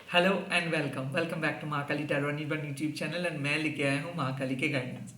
Hello and welcome welcome back to Mahakali tarot Nirbhar YouTube channel and मैं लेके आया हूँ महाकाली के गाइडेंस।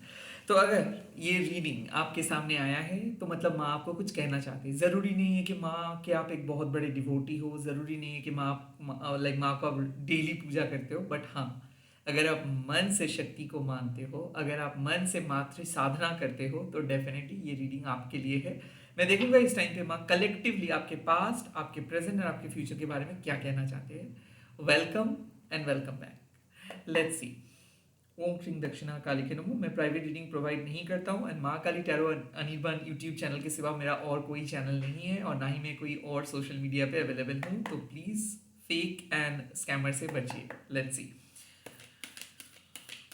तो अगर ये रीडिंग आपके सामने आया है तो मतलब माँ आपको कुछ कहना चाहती है। ज़रूरी नहीं है कि माँ के आप एक बहुत बड़े डिवोटी हो, ज़रूरी नहीं है कि माँ को आप डेली पूजा करते हो, बट हाँ, अगर आप मन से शक्ति को मानते हो, अगर आप मन से मातृ साधना करते हो तो डेफिनेटली ये रीडिंग आपके लिए है। मैं देखूंगा इस टाइम पे माँ कलेक्टिवली आपके पास्ट, आपके प्रेजेंट और आपके फ्यूचर के बारे में क्या कहना चाहते हैं। Welcome and welcome back. Let's see. Om Shri Dakshina Kali के नमो। मैं प्राइवेट रीडिंग प्रोवाइड नहीं करता हूँ एंड माँ काली टैरो अनिर्बान यूट्यूब चैनल के सिवा मेरा और कोई चैनल नहीं है और ना ही मैं कोई और सोशल मीडिया पे अवेलेबल हूँ, तो प्लीज फेक एंड स्कैमर से बचिए। Let's see.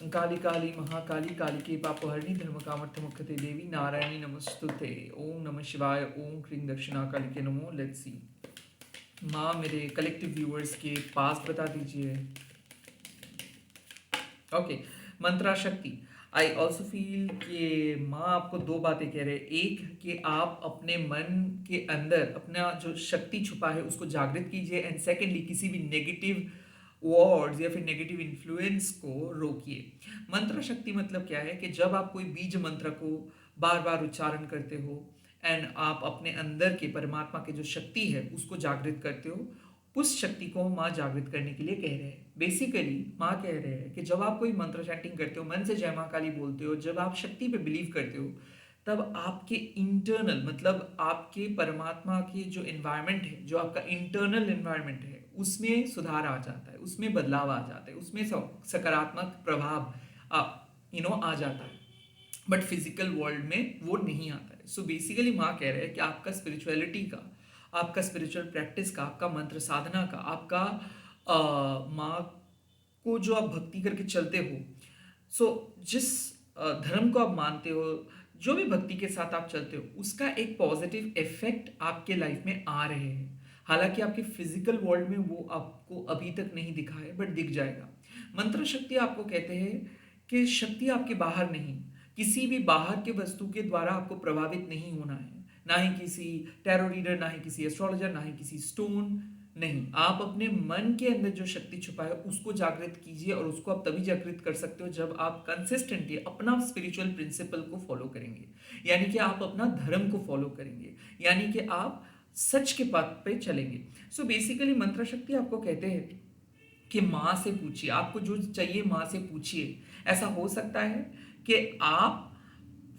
काली काली महाकाली काली के पापहरणी धर्म कामर्थ मुख्यते देवी नारायणी नमस्तुते। ओम नमः शिवाय। ओम क्रीं दक्षिणा काली के नमो। Let's see. माँ मेरे कलेक्टिव व्यूअर्स के पास बता दीजिए। ओके। मंत्रा शक्ति। आई ऑल्सो फील कि माँ आपको दो बातें कह रहे हैं। एक कि आप अपने मन के अंदर अपना जो शक्ति छुपा है उसको जागृत कीजिए एंड सेकेंडली किसी भी नेगेटिव वर्ड्स या फिर नेगेटिव इन्फ्लुएंस को रोकिए। मंत्र शक्ति मतलब क्या है कि जब आप कोई बीज मंत्र को बार बार उच्चारण करते हो एंड आप अपने अंदर के परमात्मा की जो शक्ति है उसको जागृत करते हो, उस शक्ति को माँ जागृत करने के लिए कह रहे हैं। बेसिकली माँ कह रहे हैं कि जब आप कोई मंत्र चैंटिंग करते हो, मन से जय माँ काली बोलते हो, जब आप शक्ति पे बिलीव करते हो, तब आपके इंटरनल मतलब आपके परमात्मा की जो एनवायरनमेंट है, जो आपका इंटरनल एनवायरनमेंट है, उसमें सुधार आ जाता है, उसमें बदलाव आ जाता है, उसमें सकारात्मक प्रभाव आ जाता है। बट फिजिकल वर्ल्ड में वो नहीं आता है। सो बेसिकली माँ कह रहे हैं कि आपका स्पिरिचुअलिटी का, आपका स्पिरिचुअल प्रैक्टिस का, आपका मंत्र साधना का, आपका माँ को जो आप भक्ति करके चलते हो, सो जिस धर्म को आप मानते हो, जो भी भक्ति के साथ आप चलते हो, उसका एक पॉजिटिव इफेक्ट आपके लाइफ में आ रहे हैं। हालांकि आपके फिजिकल वर्ल्ड में वो आपको अभी तक नहीं दिखा है, बट दिख जाएगा। मंत्र शक्ति आपको कहते हैं कि शक्ति आपके बाहर नहीं, किसी भी बाहर के वस्तु के द्वारा आपको प्रभावित नहीं होना है। ना ही किसी टैरो रीडर, ना ही किसी एस्ट्रोलॉजर, ना ही किसी स्टोन। नहीं, आप अपने मन के अंदर जो शक्ति छुपा है उसको जागृत कीजिए और उसको आप तभी जागृत कर सकते हो जब आप कंसिस्टेंटली अपना स्पिरिचुअल प्रिंसिपल को फॉलो करेंगे, यानी कि आप अपना धर्म को फॉलो करेंगे, यानी कि आप सच के पथ पे चलेंगे। सो बेसिकली मंत्र शक्ति आपको कहते हैं कि माँ से पूछिए, आपको जो चाहिए माँ से पूछिए। ऐसा हो सकता है कि आप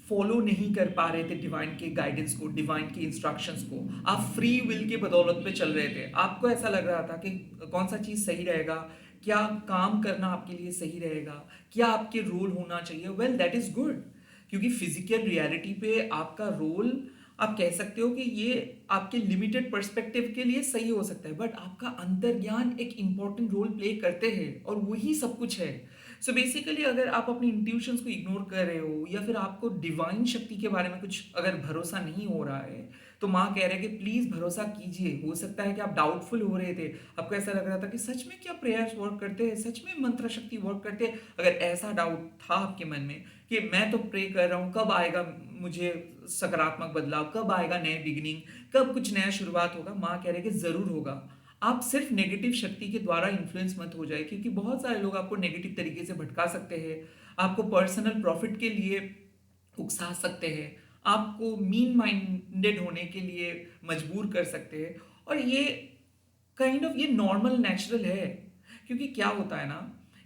फॉलो नहीं कर पा रहे थे डिवाइन के गाइडेंस को, डिवाइन के इंस्ट्रक्शंस को, आप फ्री विल के बदौलत पे चल रहे थे। आपको ऐसा लग रहा था कि कौन सा चीज़ सही रहेगा, क्या काम करना आपके लिए सही रहेगा, क्या आपके रोल होना चाहिए। वेल दैट इज़ गुड, क्योंकि फिजिकल रियलिटी पे आपका रोल, आप कह सकते हो कि ये आपके लिमिटेड पर्सपेक्टिव के लिए सही हो सकता है, बट आपका अंतर्ज्ञान एक इंपॉर्टेंट रोल प्ले करते हैं और वही सब कुछ है। सो बेसिकली अगर आप अपनी इंट्यूशंस को इग्नोर कर रहे हो या फिर आपको डिवाइन शक्ति के बारे में कुछ अगर भरोसा नहीं हो रहा है, तो माँ कह रहे हैं कि प्लीज भरोसा कीजिए। हो सकता है कि आप डाउटफुल हो रहे थे, आपको ऐसा लग रहा था कि सच में क्या प्रेयर्स वर्क करते हैं, सच में मंत्र शक्ति वर्क करते हैं। अगर ऐसा डाउट था आपके मन में कि मैं तो प्रे कर रहा हूँ, कब आएगा मुझे सकारात्मक बदलाव, कब आएगा नए बिगिनिंग, कब कुछ नया शुरुआत होगा, माँ कह रहे हैं कि जरूर होगा। आप सिर्फ नेगेटिव शक्ति के द्वारा इन्फ्लुएंस मत हो जाए, क्योंकि बहुत सारे लोग आपको नेगेटिव तरीके से भटका सकते हैं, आपको पर्सनल प्रॉफिट के लिए उकसा सकते हैं, आपको मीन माइंडेड होने के लिए मजबूर कर सकते हैं। और ये ये नॉर्मल नेचुरल है। क्योंकि क्या होता है ना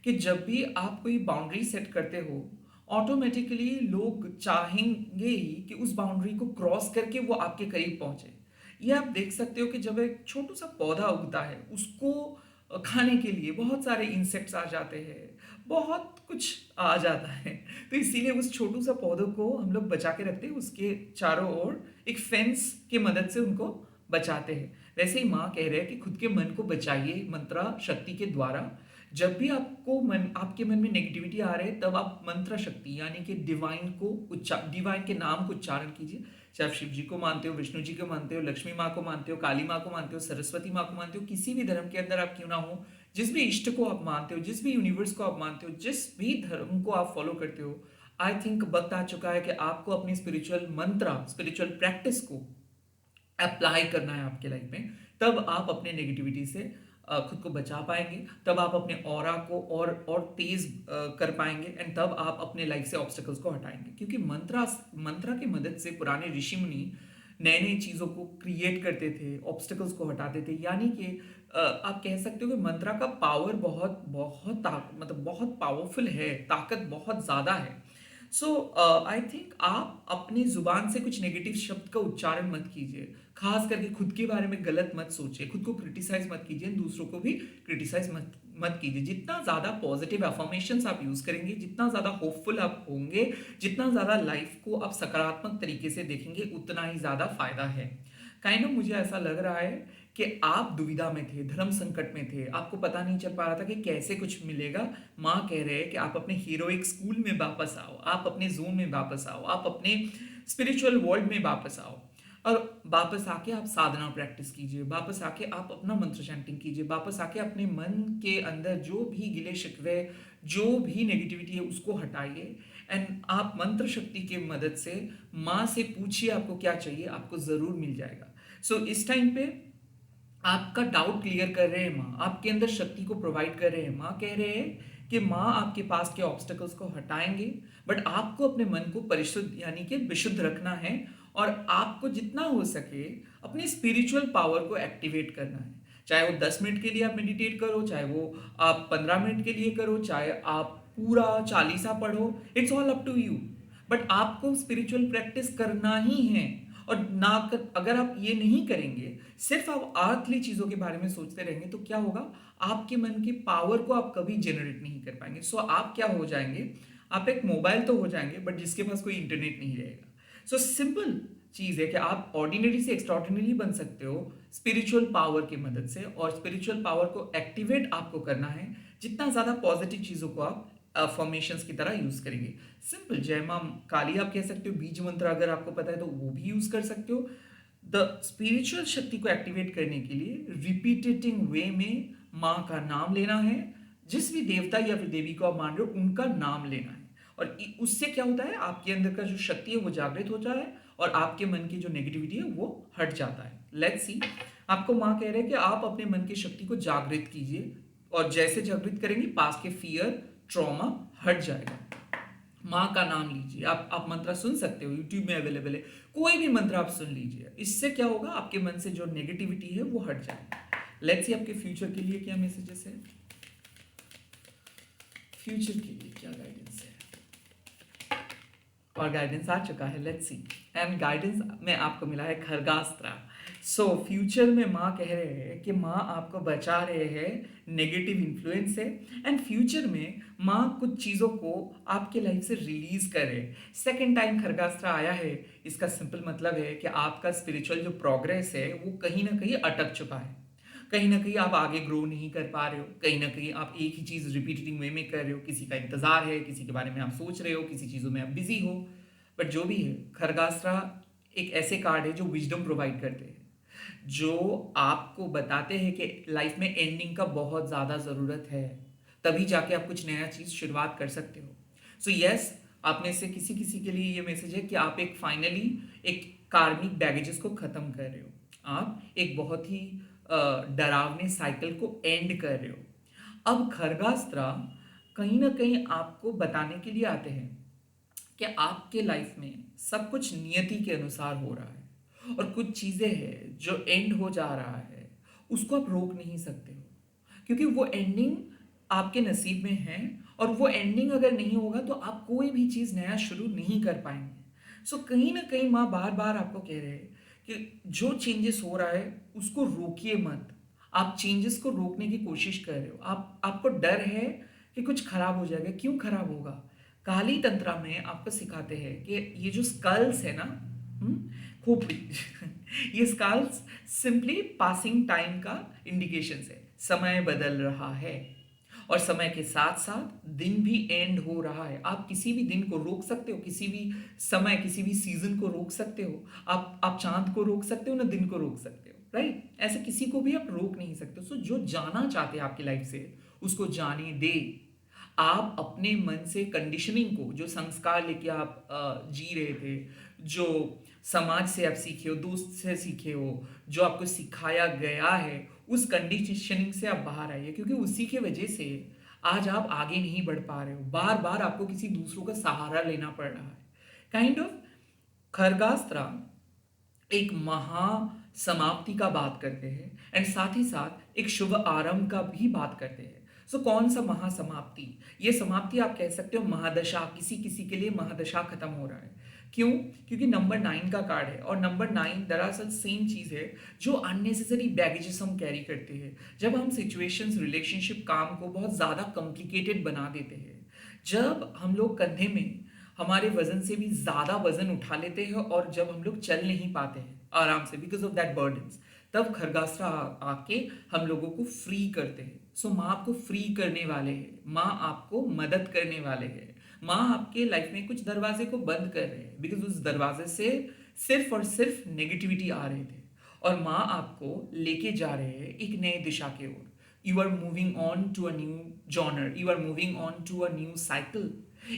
कि जब भी आप कोई बाउंड्री सेट करते हो, ऑटोमेटिकली लोग चाहेंगे ही कि उस बाउंड्री को क्रॉस करके वो आपके करीब पहुंचे। ये आप देख सकते हो कि जब एक छोटू सा पौधा उगता है, उसको खाने के लिए बहुत सारे इंसेक्ट्स आ जाते हैं, बहुत कुछ आ जाता है। तो इसीलिए उस छोटू सा पौधों को हम लोग बचा के रखते हैं, उसके चारों ओर एक फेंस की मदद से उनको बचाते हैं। वैसे ही माँ कह रहे हैं कि खुद के मन को बचाइए मंत्र शक्ति के द्वारा। जब भी आपके मन में नेगेटिविटी आ रहे है, तब आप मंत्र शक्ति यानी कि डिवाइन के नाम को उच्चारण कीजिए। चाहे आप शिव जी को मानते हो, विष्णु जी को मानते हो, लक्ष्मी माँ को मानते हो, काली माँ को मानते हो, सरस्वती माँ को मानते हो, किसी भी धर्म के अंदर आप क्यों ना हो, जिस भी इष्ट को आप मानते हो, जिस भी यूनिवर्स को आप मानते हो, जिस भी धर्म को आप फॉलो करते हो, आई थिंक वक्त आ चुका है कि आपको अपनी स्पिरिचुअल मंत्र, स्पिरिचुअल प्रैक्टिस को अप्लाई करना है आपके लाइफ में। तब आप अपने नेगेटिविटी से खुद को बचा पाएंगे, तब आप अपने ऑरा को और तेज कर पाएंगे, एंड तब आप अपने लाइफ से ऑब्स्टेकल्स को हटाएंगे। क्योंकि मंत्रा की मदद से पुराने ऋषि मुनि नए नई चीज़ों को क्रिएट करते थे, ऑब्स्टेकल्स को हटाते थे। यानी कि आप कह सकते हो कि मंत्रा का पावर बहुत बहुत मतलब बहुत पावरफुल है, ताकत बहुत ज़्यादा है। सो आई थिंक आप अपनी जुबान से कुछ नेगेटिव शब्द का उच्चारण मत कीजिए, खास करके खुद के बारे में गलत मत सोचिए, खुद को क्रिटिसाइज मत कीजिए, दूसरों को भी क्रिटिसाइज मत कीजिए। जितना ज़्यादा पॉजिटिव अफर्मेशंस आप यूज़ करेंगे, जितना ज़्यादा होपफुल आप होंगे, जितना ज़्यादा लाइफ को आप सकारात्मक तरीके से देखेंगे, उतना ही ज़्यादा फायदा है। काइंड ऑफ मुझे ऐसा लग रहा है कि आप दुविधा में थे, धर्म संकट में थे, आपको पता नहीं चल पा रहा था कि कैसे कुछ मिलेगा। माँ कह रहे हैं कि आप अपने हीरोइक स्कूल में वापस आओ, आप अपने जोन में वापस आओ, आप अपने स्पिरिचुअल वर्ल्ड में वापस आओ, और वापस आके आप साधना प्रैक्टिस कीजिए, वापस आके आप अपना मंत्र चैंटिंग कीजिए, वापस आके अपने मन के अंदर जो भी गिले शिकवे, जो भी नेगेटिविटी है उसको हटाइए, एंड आप मंत्र शक्ति के मदद से माँ से पूछिए आपको क्या चाहिए, आपको ज़रूर मिल जाएगा। सो इस टाइम पे आपका डाउट क्लियर कर रहे हैं माँ, आपके अंदर शक्ति को प्रोवाइड कर रहे हैं। माँ कह रहे हैं कि माँ आपके पास के ऑब्स्टेकल्स को हटाएंगे, बट आपको अपने मन को परिशुद्ध यानी कि विशुद्ध रखना है, और आपको जितना हो सके अपनी स्पिरिचुअल पावर को एक्टिवेट करना है। चाहे वो 10 मिनट के लिए आप मेडिटेट करो, चाहे वो आप 15 मिनट के लिए करो, चाहे आप पूरा चालीसा पढ़ो, it's all up to you. But आपको स्पिरिचुअल प्रैक्टिस करना ही है। और अगर आप ये नहीं करेंगे, सिर्फ आप अर्थली चीज़ों के बारे में सोचते रहेंगे, तो क्या होगा, आपके मन की पावर को आप कभी जनरेट नहीं कर पाएंगे। सो आप क्या हो जाएंगे, आप एक मोबाइल तो हो जाएंगे, बट जिसके पास कोई इंटरनेट नहीं रहेगा। सो सिंपल चीज़ है कि आप ऑर्डिनरी से एक्स्ट्रॉर्डिनरी बन सकते हो स्पिरिचुअल पावर की मदद से, और स्पिरिचुअल पावर को एक्टिवेट आपको करना है जितना ज़्यादा पॉजिटिव चीज़ों को आप फॉर्मेशंस की तरह यूज़ करेंगे। सिंपल जय मां काली आप कह सकते हो, बीज मंत्र अगर आपको पता है तो वो भी यूज़ कर सकते हो। द स्पिरिचुअल शक्ति को एक्टिवेट करने के लिए रिपीटेटिंग वे में माँ का नाम लेना है, जिस भी देवता या फिर देवी को आप मान रहे हो उनका नाम लेना है, और उससे क्या होता है, आपके अंदर का जो शक्ति है वो जागृत हो जाए, और आपके मन की जो नेगेटिविटी है वो हट जाता है। लेट्स सी, आपको माँ कह रहे हैं कि आप अपने मन की शक्ति को जागृत कीजिए, और जैसे जागृत करेंगे पास के फियर ट्रॉमा हट जाएगा। माँ का नाम लीजिए, आप मंत्र सुन सकते हो, यूट्यूब में अवेलेबल है, कोई भी मंत्र आप सुन लीजिए। इससे क्या होगा, आपके मन से जो नेगेटिविटी है वो हट जाएगा। लेट्स सी आपके फ्यूचर के लिए क्या मैसेजेस है, फ्यूचर के लिए क्या गाइडेंस है, और गाइडेंस आ चुका है। लेट्स सी, एंड गाइडेंस में आपको मिला है खरगास्त्र। सो फ्यूचर में माँ कह रहे हैं कि माँ आपको बचा रहे हैं नेगेटिव इन्फ्लुएंस से, एंड फ्यूचर में माँ कुछ चीज़ों को आपके लाइफ से रिलीज करे। सेकेंड टाइम खरगास्त्र आया है, इसका सिंपल मतलब है कि आपका स्पिरिचुअल जो प्रोग्रेस है वो कहीं ना कहीं अटक चुका है, कहीं ना कहीं आप आगे ग्रो नहीं कर पा रहे हो, कहीं ना कहीं आप एक ही चीज़ रिपीटिंग वे में कर रहे हो, किसी का इंतजार है, किसी के बारे में आप सोच रहे हो, किसी चीज़ों में आप बिजी हो। बट जो भी है, खरगास्त्रा एक ऐसे कार्ड है जो विजडम प्रोवाइड करते हैं, जो आपको बताते हैं कि लाइफ में एंडिंग का बहुत ज़्यादा ज़रूरत है, तभी जाके आप कुछ नया चीज़ शुरुआत कर सकते हो। सो यस, आप में से किसी किसी के लिए ये मैसेज है कि आप एक फाइनली एक कार्मिक बैगेजेस को ख़त्म कर रहे हो, आप एक बहुत ही डरावने साइकिल को एंड कर रहे हो। अब खरगास्त्रा कहीं ना कहीं आपको बताने के लिए आते हैं कि आपके लाइफ में सब कुछ नियति के अनुसार हो रहा है, और कुछ चीज़ें हैं जो एंड हो जा रहा है उसको आप रोक नहीं सकते हो, क्योंकि वो एंडिंग आपके नसीब में है, और वो एंडिंग अगर नहीं होगा तो आप कोई भी चीज़ नया शुरू नहीं कर पाएंगे। सो कहीं ना कहीं माँ बार बार आपको कह रहे हैं कि जो चेंजेस हो रहा है उसको रोकिए मत। आप चेंजेस को रोकने की कोशिश कर रहे हो, आपको डर है कि कुछ खराब हो जाएगा। क्यों खराब होगा, काली तंत्रा में आपको सिखाते हैं कि ये जो स्कल्स है ना, खोपड़ी ये स्कल्स सिंपली पासिंग टाइम का इंडिकेशन है, समय बदल रहा है, और समय के साथ साथ दिन भी एंड हो रहा है। आप किसी भी दिन को रोक सकते हो, किसी भी समय, किसी भी सीजन को रोक सकते हो, आप चांद को रोक सकते हो ना, दिन को रोक सकते हो, राइट? ऐसे किसी को भी आप रोक नहीं सकते। सो जो जाना चाहते हैं आपकी लाइफ से उसको जाने दे। आप अपने मन से कंडीशनिंग को, जो संस्कार लेके आप जी रहे थे, जो समाज से आप सीखे हो, दोस्त से सीखे हो, जो आपको सिखाया गया है, उस कंडीशनिंग से आप बाहर आइए, क्योंकि उसी की वजह से आज आप आगे नहीं बढ़ पा रहे हो। बार बार आपको किसी दूसरों का सहारा लेना पड़ रहा है। काइंड ऑफ खरगास्त्रा एक महा समाप्ति का बात करते हैं एंड साथ ही साथ एक शुभ आरंभ का भी बात करते हैं। सो कौन सा महासमाप्ति? ये समाप्ति आप कह सकते हो महादशा, किसी किसी के लिए महादशा खत्म हो रहा है। क्यों? क्योंकि नंबर 9 का कार्ड है और नंबर 9 दरअसल सेम चीज है जो अननेसेसरी बैगेजेस हम कैरी करते हैं। जब हम सिचुएशंस, रिलेशनशिप, काम को बहुत ज्यादा कॉम्प्लिकेटेड बना देते हैं, जब हम लोग कंधे में हमारे वजन से भी ज्यादा वजन उठा लेते हैं और जब हम लोग चल नहीं पाते हैं आराम से बिकॉज ऑफ दैट बर्डन्स, तब खरगास्त्रा आके हम लोगों को फ्री करते हैं। सो माँ आपको फ्री करने वाले हैं, माँ आपको मदद करने वाले हैं, माँ आपके लाइफ में कुछ दरवाजे को बंद कर रहे हैं बिकॉज उस दरवाजे से सिर्फ और सिर्फ नेगेटिविटी आ रहे थे और माँ आपको लेके जा रहे हैं एक नए दिशा की ओर। You are moving on to a new genre, you are moving on to a new cycle,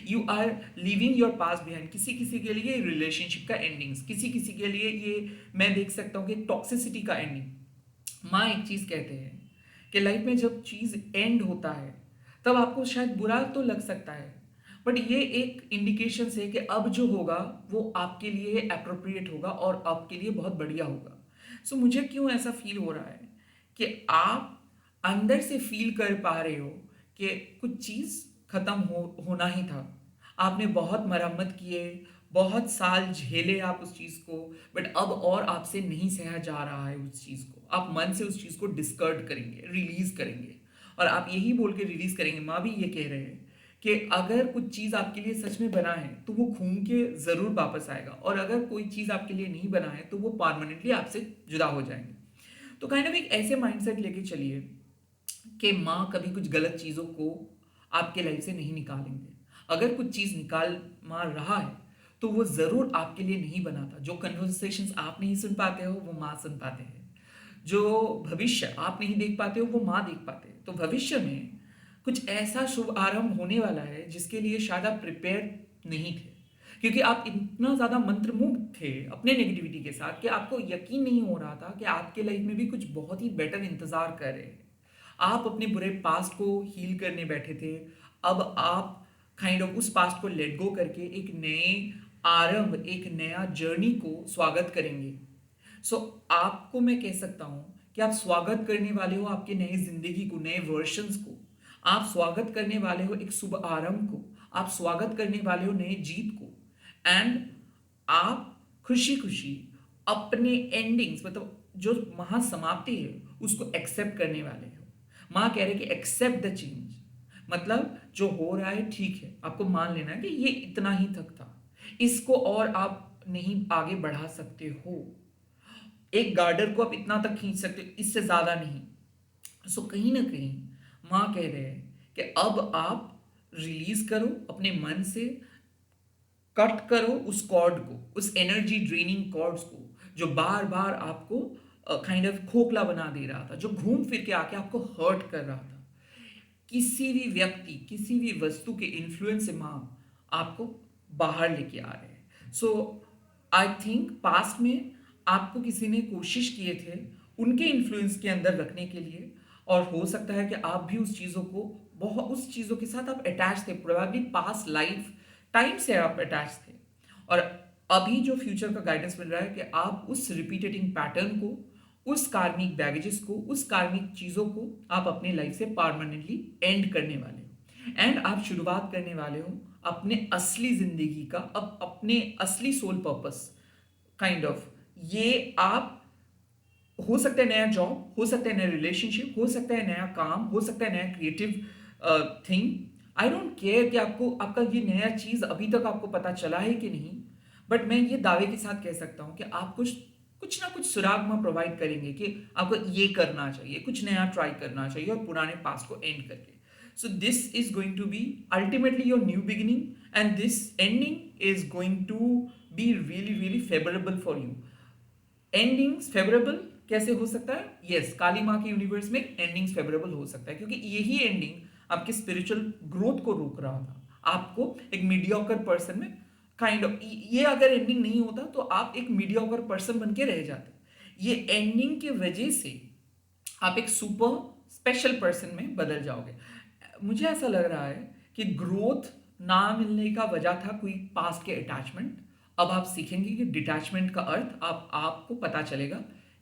you are living your past behind. किसी किसी के लिए रिलेशनशिप का एंडिंग्स, किसी किसी के लिए ये मैं देख सकता हूँ कि टॉक्सिसिटी का एंडिंग। माँ एक चीज कहते हैं कि लाइफ में जब चीज एंड होता है तब आपको शायद बुरा तो लग सकता है, बट ये एक इंडिकेशन है कि अब जो होगा वो आपके लिए अप्रोप्रिएट होगा और आपके लिए बहुत बढ़िया होगा। सो मुझे क्यों ऐसा फील हो रहा है कि आप अंदर से फील कर पा रहे हो कि कुछ चीज खत्म होना ही था। आपने बहुत मरम्मत किए, बहुत साल झेले आप उस चीज को, बट अब और आपसे नहीं सहा जा रहा है उस चीज को। आप मन से उस चीज को डिस्कर्ड करेंगे, रिलीज करेंगे और आप यही बोल के रिलीज करेंगे। माँ भी ये कह रहे हैं कि अगर कुछ चीज आपके लिए सच में बना है तो वो घूम के जरूर वापस आएगा और अगर कोई चीज आपके लिए नहीं बना है तो वो परमानेंटली आपसे जुदा हो जाएंगे। तो काइंड ऑफ एक ऐसे माइंडसेट लेके चलिए कि माँ कभी कुछ गलत चीज़ों को आपके लाइफ से नहीं निकालेंगे। अगर कुछ चीज़ निकाल मार रहा है तो वो ज़रूर आपके लिए नहीं बना था। जो कन्वर्सेशंस आप नहीं सुन पाते हो वो माँ सुन पाते हैं, जो भविष्य आप नहीं देख पाते हो वो माँ देख पाते हैं। तो भविष्य में कुछ ऐसा शुभ आरंभ होने वाला है जिसके लिए शायद आप प्रिपेयर नहीं थे, क्योंकि आप इतना ज़्यादा मंत्रमुग्ध थे अपने नेगेटिविटी के साथ कि आपको यकीन नहीं हो रहा था कि आपके लाइफ में भी कुछ बहुत ही बेटर इंतज़ार कर रहे हैं। आप अपने बुरे पास्ट को हील करने बैठे थे। अब आप काइंड ऑफ उस पास्ट को लेट गो करके एक नए आरंभ, एक नया जर्नी को स्वागत करेंगे। सो आपको मैं कह सकता हूं कि आप स्वागत करने वाले हो आपके नए जिंदगी को, नए वर्जन्स को। आप स्वागत करने वाले हो एक शुभ आरंभ को, आप स्वागत करने वाले हो नए जीत को एंड आप खुशी खुशी अपने एंडिंग्स, मतलब जो महासमाप्ति है उसको एक्सेप्ट करने वाले हो। माँ कह रहे कि एक्सेप्ट द चेंज, मतलब जो हो रहा है ठीक है, आपको मान लेना है कि ये इतना ही तक था, इसको और आप नहीं आगे बढ़ा सकते हो। एक गार्डर को आप इतना तक खींच सकते हो, इससे ज्यादा नहीं। सो कहीं ना कहीं माँ कह रहे हैं कि अब आप रिलीज करो अपने मन से, कट करो उस कॉर्ड को, उस एनर्जी ड्रेनिंग कॉर्ड्स को जो बार बार आपको काइंड ऑफ खोखला बना दे रहा था, जो घूम फिर के आके आपको हर्ट कर रहा था। किसी भी व्यक्ति, किसी भी वस्तु के इन्फ्लुएंस से माँ आपको बाहर लेके आ रहे हैं। सो आई थिंक पास्ट में आपको किसी ने कोशिश किए थे उनके इन्फ्लुएंस के अंदर रखने के लिए, और हो सकता है कि आप भी उस चीज़ों को बहुत, उस चीज़ों के साथ आप अटैच थे, प्रोबेबली पास्ट लाइफ टाइम से आप अटैच थे। और अभी जो फ्यूचर का गाइडेंस मिल रहा है कि आप उस रिपीटेटिंग पैटर्न को, उस कार्मिक बैगेजेस को, उस कार्मिक चीज़ों को आप अपने लाइफ से परमानेंटली एंड करने वाले हो एंड आप शुरुआत करने वाले हो अपने असली जिंदगी का, अब अपने असली सोल पर्पस काइंड ऑफ। ये आप, हो सकता है नया जॉब, हो सकता है नया रिलेशनशिप, हो सकता है नया काम, हो सकता है नया creative thing. I don't care कि आपको आपका ये नया चीज अभी तक आपको पता चला है कि नहीं, बट मैं ये दावे के साथ कह सकता हूँ कि आप कुछ कुछ ना कुछ सुराग में प्रोवाइड करेंगे कि आपको ये करना चाहिए, कुछ नया ट्राई करना चाहिए और पुराने पास को एंड करके। So this is going to be ultimately your new beginning and this ending is going to be really really favourable for you. Endings favourable कैसे हो सकता है? यस, काली माँ के यूनिवर्स में एंडिंग्स फेवरेबल हो सकता है क्योंकि यही एंडिंग आपके स्पिरिचुअल ग्रोथ को रोक रहा था, आपको एक मीडियोकर पर्सन में काइंड ऑफ ये अगर एंडिंग नहीं होता तो आप एक मीडियोकर पर्सन बन के रह जाते। ये एंडिंग की वजह से आप एक सुपर स्पेशल पर्सन में बदल जाओगे। मुझे ऐसा लग रहा है कि ग्रोथ ना मिलने का वजह था कोई पास्ट के अटैचमेंट। अब आप सीखेंगे कि डिटैचमेंट का अर्थ आपको पता चलेगा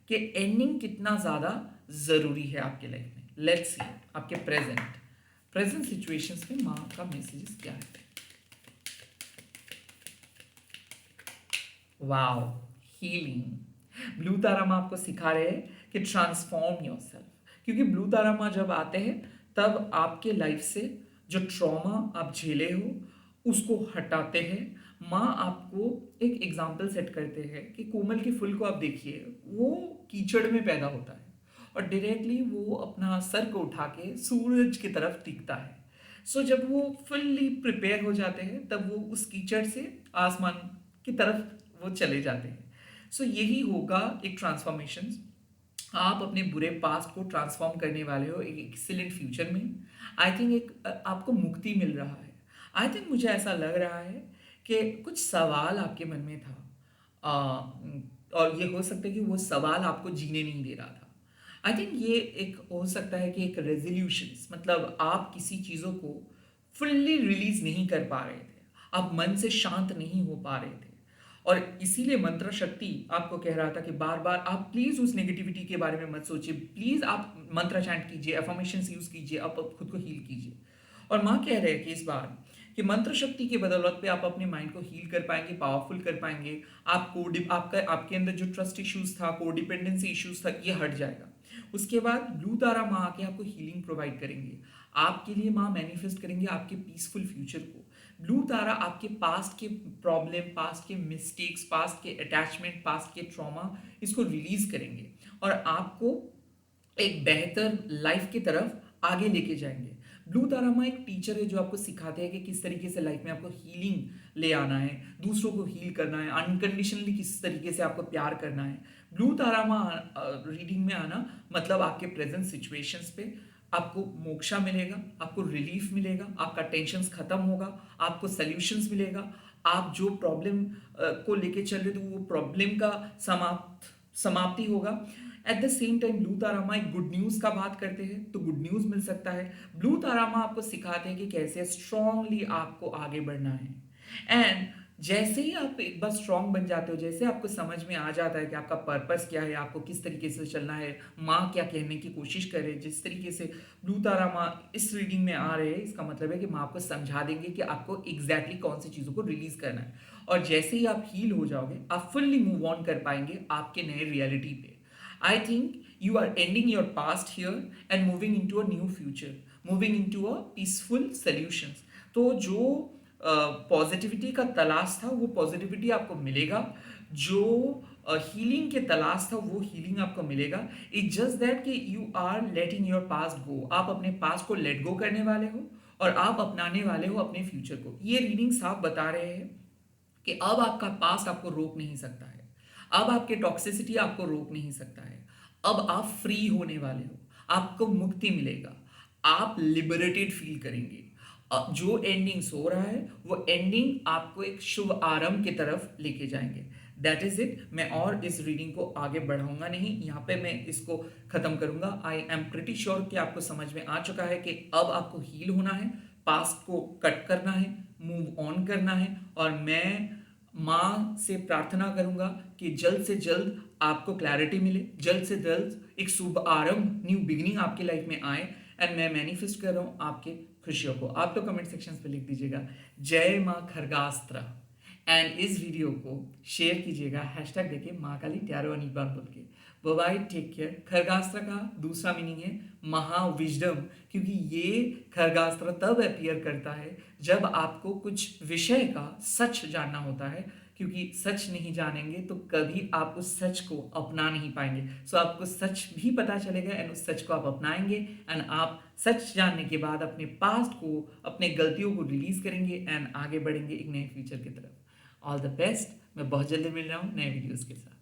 कि एंडिंग कितना ज़्यादा ज़रूरी है आपके लाइफ में। लेट्स सी आपके प्रेजेंट सिचुएशंस में माँ का मैसेजेस क्या है। Wow, healing. ब्लू तारा माँ आपको सिखा रहे हैं कि ट्रांसफॉर्म योरसेल्फ, क्योंकि ब्लू तारा माँ जब आते हैं तब आपके लाइफ से जो ट्रॉमा आप झेले हो उसको हटाते हैं। माँ आपको एक एग्जाम्पल सेट करते हैं कि कोमल के फूल को आप देखिए, वो कीचड़ में पैदा होता है और डायरेक्टली वो अपना सर को उठा के सूरज की तरफ टिकता है। सो जब वो फुल्ली प्रिपेयर हो जाते हैं तब वो उस कीचड़ से आसमान की तरफ वो चले जाते हैं। सो यही होगा एक ट्रांसफॉर्मेशन। आप अपने बुरे पास्ट को ट्रांसफॉर्म करने वाले हो एक एक्सीलेंट फ्यूचर में। आई थिंक एक आपको मुक्ति मिल रहा है। आई थिंक मुझे ऐसा लग रहा है कि कुछ सवाल आपके मन में था, और ये हो सकता है कि वो सवाल आपको जीने नहीं दे रहा था। आई थिंक ये एक हो सकता है कि एक रेजोल्यूशन, मतलब आप किसी चीज़ों को फुल्ली रिलीज नहीं कर पा रहे थे, आप मन से शांत नहीं हो पा रहे थे, और इसीलिए मंत्र शक्ति आपको कह रहा था कि बार बार आप प्लीज उस नेगेटिविटी के बारे में मत सोचिए, प्लीज आप मंत्र चैंट कीजिए, अफर्मेशंस यूज कीजिए, आप खुद को हील कीजिए। और माँ कह रहे हैं कि इस बार कि मंत्र शक्ति की बदौलत पे आप अपने माइंड को हील कर पाएंगे, पावरफुल कर पाएंगे। आपको आपका आपके अंदर जो ट्रस्ट इश्यूज था, कोडिपेंडेंसी इश्यूज था, ये हट जाएगा। उसके बाद ब्लू तारा माँ आके आपको हीलिंग प्रोवाइड करेंगे, आपके लिए माँ मैनिफेस्ट करेंगे आपके पीसफुल फ्यूचर को। ब्लू तारा आपके पास्ट के प्रॉब्लम, पास्ट के मिस्टेक्स, पास्ट के अटैचमेंट, पास्ट के ट्रॉमा, इसको रिलीज करेंगे और आपको एक बेहतर लाइफ की तरफ आगे लेके जाएंगे। ब्लू तारामा एक टीचर है जो आपको सिखाते हैं कि किस तरीके से लाइफ में आपको हीलिंग ले आना है, दूसरों को हील करना है, अनकंडीशनली किस तरीके से आपको प्यार करना है। ब्लू तारामा रीडिंग में आना मतलब आपके प्रेजेंट सिचुएशंस पे आपको मोक्षा मिलेगा, आपको रिलीफ मिलेगा, आपका टेंशन खत्म होगा, आपको सॉल्यूशंस मिलेगा। आप जो प्रॉब्लम को लेके चल रहे थे वो प्रॉब्लम का समाप्ति होगा। At the same time blue तारामा एक गुड न्यूज का बात करते हैं तो गुड न्यूज मिल सकता है। ब्लू तारामा आपको सिखाते हैं कि कैसे स्ट्रांगली आपको आगे बढ़ना है। एंड जैसे ही आप एक बार स्ट्रांग बन जाते हो, जैसे आपको समझ में आ जाता है कि आपका पर्पस क्या है, आपको किस तरीके से चलना है, माँ क्या कहने की कोशिश कर रहे हैं, जिस तरीके से ब्लू तारामा इस रीडिंग में आ रहे हैं, इसका मतलब है कि माँ आपको समझा देंगे कि आपको एग्जैक्टली कौन सी चीज़ों को रिलीज करना है। और जैसे ही आप हील हो जाओगे आप फुल्ली मूव ऑन कर पाएंगे आपके नए रियलिटी पे। I think you are ending your past here and moving into a new future, moving into a peaceful solutions. तो जो पॉजिटिविटी का तलाश था वो पॉजिटिविटी आपको मिलेगा, जो हीलिंग के तलाश था वो हीलिंग आपको मिलेगा। इट्स जस्ट दैट कि you are letting your past go, आप अपने पास्ट को लेट गो करने वाले हो और आप अपनाने वाले हो अपने फ्यूचर को। ये रीडिंग साफ बता रहे हैं कि अब आपका पास्ट आपको रोक नहीं सकता है, अब आपके टॉक्सिसिटी आपको रोक नहीं सकता है, अब आप फ्री होने वाले हो, आपको मुक्ति मिलेगा, आप लिबरेटेड फील करेंगे। जो एंडिंग्स हो रहा है वो एंडिंग आपको एक शुभ आरंभ की तरफ लेके जाएंगे। That is it. मैं और इस रीडिंग को आगे बढ़ाऊंगा नहीं, यहाँ पे मैं इसको खत्म करूंगा। आई एम प्रिटी श्योर कि आपको समझ में आ चुका है कि अब आपको हील होना है, पास्ट को कट करना है, मूव ऑन करना है। और मैं माँ से प्रार्थना करूंगा कि जल्द से जल्द आपको क्लैरिटी मिले, जल्द से जल्द एक शुभ आरंभ, न्यू बिगिनिंग आपकी लाइफ में आए। एंड मैं मैनिफेस्ट कर रहा हूँ आपके खुशियों को। आप तो कमेंट सेक्शन पे लिख दीजिएगा जय माँ खरगास्त्रा, एंड इस वीडियो को शेयर कीजिएगा हैशटैग देके माँ काली ट्यारो अनिबार बोल के। Bye, take care. खरगास्त्र का दूसरा मीनिंग है महाविजडम, क्योंकि ये खरगास्त्र तब अपीयर करता है जब आपको कुछ विषय का सच जानना होता है, क्योंकि सच नहीं जानेंगे तो कभी आप उस सच को अपना नहीं पाएंगे। सो आपको सच भी पता चलेगा एंड उस सच को आप अपनाएंगे एंड आप सच जानने के बाद अपने पास्ट को, अपने गलतियों को रिलीज करेंगे एंड आगे बढ़ेंगे एक नए फ्यूचर की तरफ। All the best. मैं बहुत जल्दी मिल रहा हूँ नए वीडियोस के साथ।